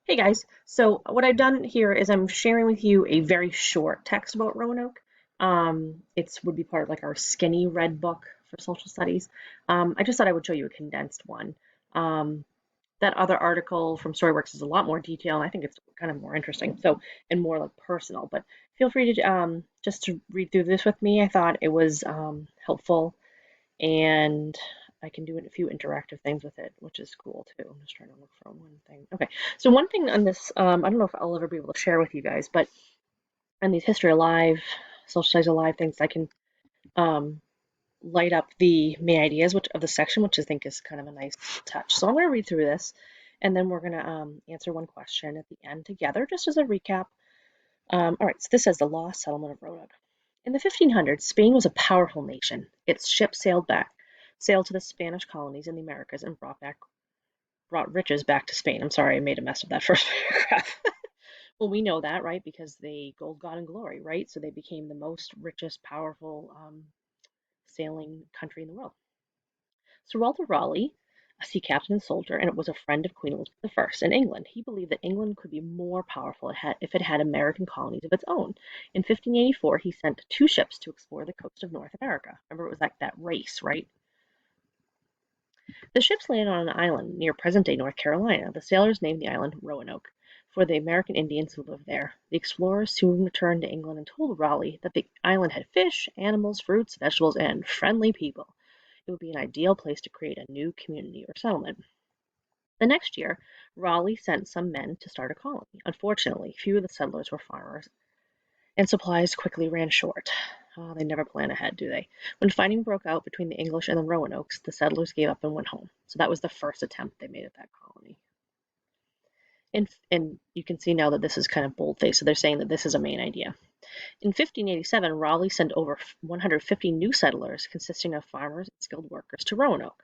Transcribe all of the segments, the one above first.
Hey guys, so what I've done here is I'm sharing with you a very short text about Roanoke. It's would be part of like our skinny red book for social studies. I just thought I would show you a condensed one. Um, that other article from Storyworks is a lot more detailed. I think it's kind of more interesting, so and more like personal. But feel free to just to read through this with me. I thought it was helpful and I can do a few interactive things with it, which is cool too. I'm just trying to look for one thing. Okay, so one thing on this, I don't know if I'll ever be able to share with you guys, but on these History Alive, Social Studies Alive things, I can um, light up the main ideas which of the section, which I think is kind of a nice touch. So I'm going to read through this, and then we're going to answer one question at the end together, just as a recap. All right, so this says the lost settlement of Roanoke. In the 1500s, Spain was a powerful nation. Its ships sailed to the Spanish colonies in the Americas and brought riches back to Spain. I'm sorry, I made a mess of that first paragraph. Well, we know that, right? Because they gold, God, and glory, right? So they became the most richest, powerful sailing country in the world. Sir Walter Raleigh, a sea captain and soldier, and was a friend of Queen Elizabeth I in England. He believed that England could be more powerful if it had American colonies of its own. In 1584, he sent two ships to explore the coast of North America. Remember, it was like that race, right? The ships landed on an island near present-day North Carolina. The sailors named the island Roanoke for the American Indians who lived there. The explorers soon returned to England and told Raleigh that the island had fish, animals, fruits, vegetables, and friendly people. It would be an ideal place to create a new community or settlement. The next year, Raleigh sent some men to start a colony. Unfortunately, few of the settlers were farmers, and supplies quickly ran short. Oh, they never plan ahead, do they? When fighting broke out between the English and the Roanokes, the settlers gave up and went home. So that was the first attempt they made at that colony. And you can see now that this is kind of bold-faced, so they're saying that this is a main idea. In 1587, Raleigh sent over 150 new settlers, consisting of farmers and skilled workers, to Roanoke.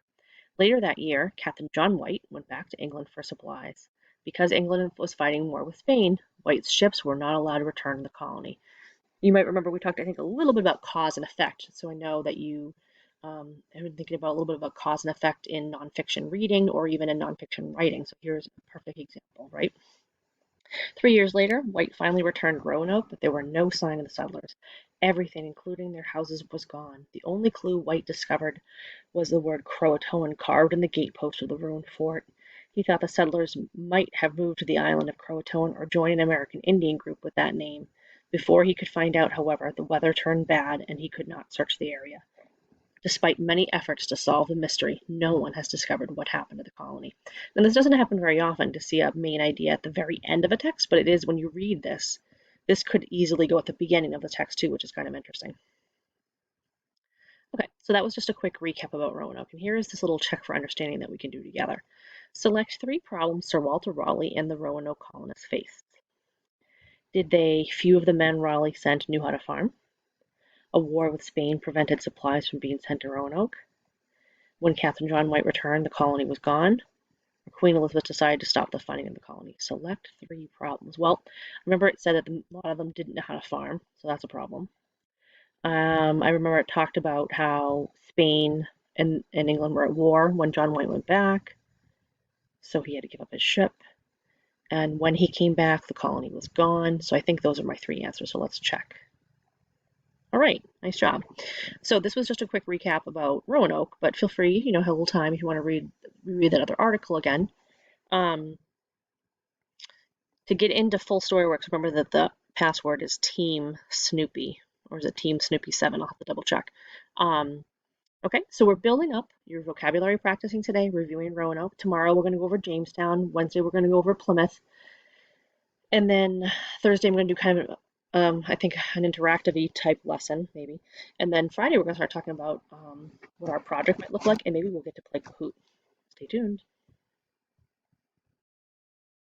Later that year, Captain John White went back to England for supplies. Because England was fighting war with Spain, White's ships were not allowed to return to the colony. You might remember we talked, I think, a little bit about cause and effect. So I know that you have been thinking about a little bit about cause and effect in nonfiction reading or even in nonfiction writing. So here's a perfect example, right? 3 years later, White finally returned to Roanoke, but there were no sign of the settlers. Everything, including their houses, was gone. The only clue White discovered was the word Croatoan carved in the gatepost of the ruined fort. He thought the settlers might have moved to the island of Croatoan or joined an American Indian group with that name. Before he could find out, however, the weather turned bad and he could not search the area. Despite many efforts to solve the mystery, no one has discovered what happened to the colony. And this doesn't happen very often to see a main idea at the very end of a text, but it is when you read this. This could easily go at the beginning of the text too, which is kind of interesting. Okay, so that was just a quick recap about Roanoke, and here is this little check for understanding that we can do together. Select three problems Sir Walter Raleigh and the Roanoke colonists faced. Few of the men Raleigh sent knew how to farm? A war with Spain prevented supplies from being sent to Roanoke. When Captain John White returned, the colony was gone. Queen Elizabeth decided to stop the funding of the colony. Select three problems. Well, remember it said that a lot of them didn't know how to farm, so that's a problem. I remember it talked about how Spain and England were at war when John White went back, so he had to give up his ship. And when he came back, the colony was gone. So I think those are my three answers. So let's check. All right, nice job. So this was just a quick recap about Roanoke, but feel free, have a little time if you want to read that other article again. Um, to get into full StoryWorks, remember that the password is Team Snoopy, or is it Team Snoopy 7? I'll have to double check. Okay, so we're building up your vocabulary practicing today, reviewing Roanoke. Tomorrow we're going to go over Jamestown. Wednesday we're going to go over Plymouth. And then Thursday I'm going to do kind of, I think, an interactive type lesson, maybe. And then Friday we're going to start talking about what our project might look like, and maybe we'll get to play Kahoot. Stay tuned.